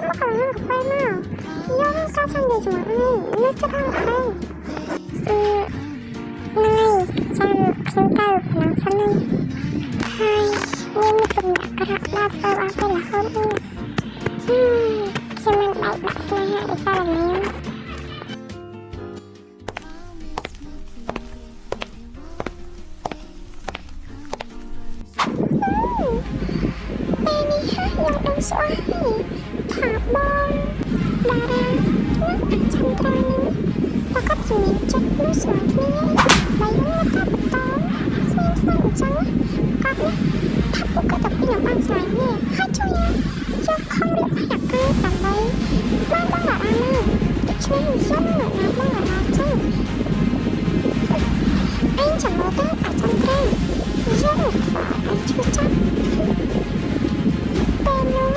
មកកន្លងទៅមកយកការសំដីជាមួយអញនៅចិត្តហើយចាំខ្ញុំទៅក្នុងសិនហើយមានទំនាក់ក្រក់ដល់ទៅអស់ទៅរហូតនេះខ្ញុំមិនបែកបាក់ស្នេហាដោយសារនាងពេលនេះហើយខ្ញុំដឹងស្អីថាបងតារានិងចន្ទ្រានេះប្រកបជាមានចិត្តនោះស្មើគ្នាហើយយើងទៅបន្តស្នេហ៍ស្នេហ៍អញ្ចឹងក៏ថាពួកគាត់ទៅពីខ្ញុំបានស្លាញ់នេះហើយជួយយកខំរៀបអាការដើម្បីបានបងតារានេះដូច្នេះខ្ញុំនឹងណាត់បងតារាចឹងអញចាំមើលទៅអាចចន្ទ្រាយើងអញជួយចាប់ពេលនោះ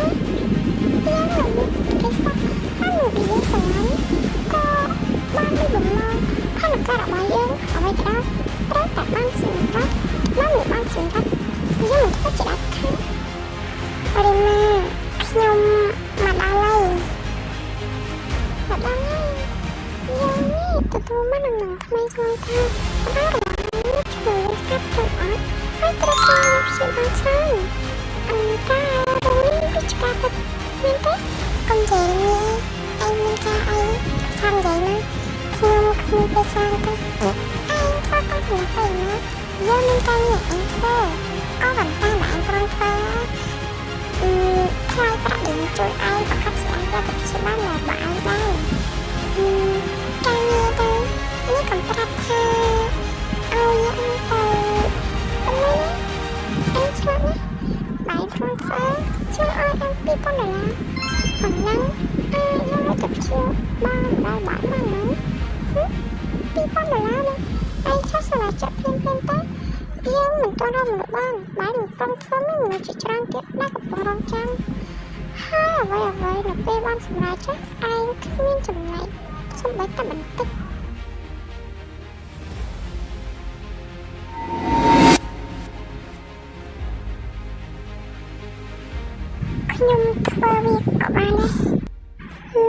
យើងនឹងមានកិច្ចការហើយយើងស្រឡាញ់ក៏បានមានបំណងផនការរបស់យើងអ្វីក៏ដោយត្រូវតែបានសម្រេចបានបានសម្រេចយើងមិនធ្វើជាដាច់ខាតអរិមាខ្ញុំមកដល់ហើយយើងនេះទទួលបានដំណឹងថ្មីៗថាបានរបស់នេះជួយកាត់ចុងអត់ហើយត្រូវការព្យាបាលច្រើនការរងវិជ្ជាពិតមែនទេកុំនិយាយអញមានការអីខាងនិយាយណាខ្ញុំគ្មានពេលសានទេអញធ្វើក៏មិនទៅណាយើងមានការងារអញធ្វើក៏មិនតាមអញប្រងធ្វើខ្លាយប្រាក់យើងជួយអញប្រកបស្អាតយកទៅព្យាបាលមកបើអញដែរការងារទៅនេះកំប្រាប់ថាឲ្យយើងទៅអញឆ្លងណាបាយក្នុងធ្វើជួយឲ្យអញ$2,000ប៉ុណ្ណឹងយើងទៅព្យាបាលដល់បានហ្នឹង$2,000នេះអញចង់សម្រេចចិត្តភ្លាមៗទៅយើងមិនទាន់រំលឹកបានបាយមិនព្រមធ្វើមានមនុស្សជាច្រើនទៀតដែលកំពុងរងចាំហើយអ្វីនៅពេលបានសម្រេចចាស់ឯងគ្មានចំណែកសូម្បីតែបន្តិចខ្ញុំធ្វើវាក៏បានដែរអូ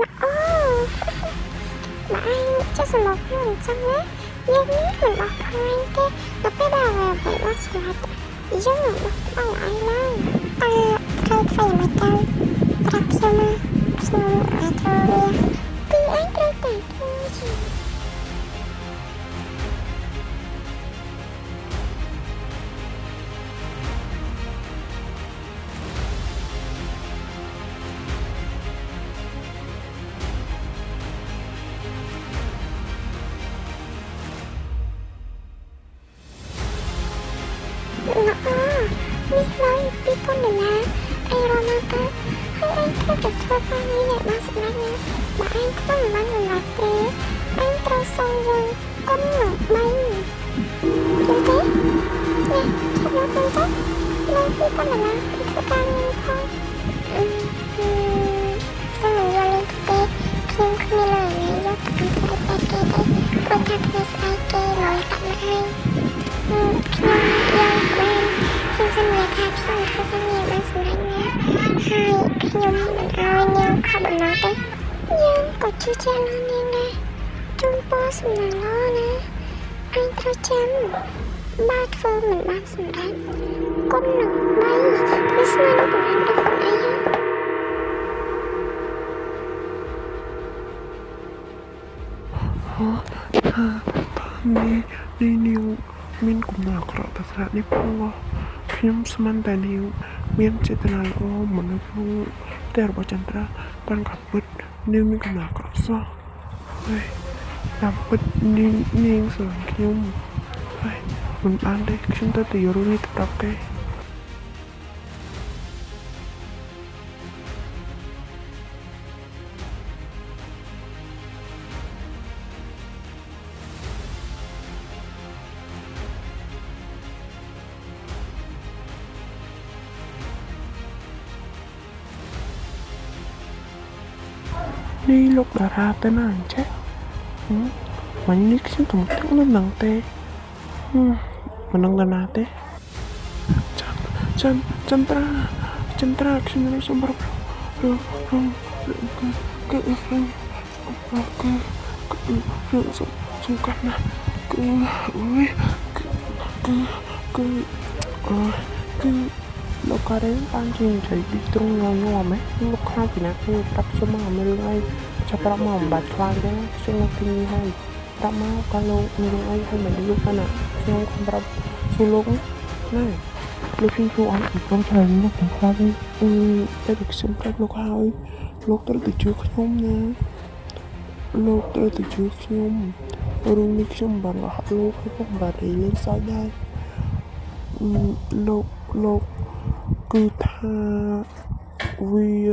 បើឯងចុះសម្លខ្ញុំអញ្ចឹងណាយើងនេះមិនបោះខ្លាញ់ទេដល់ពេលដែលអ្វីបានស្លាប់យើងនឹងបោះក្បាលឯងឡើងតែត្រូវធ្វើមិនទៅប្រាប់ខ្ញុំណាខ្ញុំអាចធ្វើវាពីឯងត្រូវតែធ្វើជានេះឡើយ$2,000អីរ៉ូណាទៅហើយឯងត្រូវតែធ្វើការងារអ្នកបានសម្រេចណាបើឯងធ្វើមិនបានសម្រេចទេឯងត្រូវសងយើងគុណនឹង3យល់ទេនេះខ្ញុំយកទៅទៅលើ$2,000ធ្វើការងារផងខ្ញុំមិនយល់ទេខ្ញុំគ្មានឡើយយកទៅធ្វើតែគេទេព្រោះថាគ្នាស្អីគេមកដាក់មកឲ្យខ្ញុំយកបានខ្ញុំសន្យាថាខ្ញុំធ្វើការងារបានសម្រេចណាហើយខ្ញុំមិនឲ្យនាងខកបំណងទេយើងក៏ជឿជាក់លើនាងដែរជូនពរសំណាងល្អណាអញត្រូវចាំបើធ្វើមិនបានសម្រេចគុណនឹង3គឺស្មើនឹងបំណងរបស់អីនេះនាងមានគំនិតអាក្រក់ទៅស្រាប់នេះព្រោះខ្ញុំស្មានតែនាងមានចេតនាល្អមកនៅក្នុងផ្ទះរបស់ចន្ទ្រាបានក៏ពិតនាងមានគំនិតអាក្រក់សោះហើយតាមពិតនាងស្រឡាញ់ខ្ញុំហើយមិនបានទេខ្ញុំទៅយករឿងនេះទៅប្រាប់គេនេះលោកតារាទៅណាអញ្ចឹងមិញនេះខ្ញុំទំទឹកនៅនឹងទេមិននឹងណាទេចន្ទ្រាខ្ញុំនឹងសូមប្រាប់ Sự xung quanh nè cứ ui cứ cứ lúc có đến ban chương trình đi tung nhau nhau mấy lúc hai thì nè cứ tập số mà mình ngay cho các mỏng bạch khoan đấy xong kinh hay tập mà kalau mình ngay hay mình đi lúc nào xong không tập số lúc này lúc khi chú ăn thì con trời nó cũng khá đi ta được xem các lúc hai lúc tới từ trước không nha lúc tới từ trước không rồi mình xem bằng là lúc không bà đi lên sao đây lúc cứ tha vì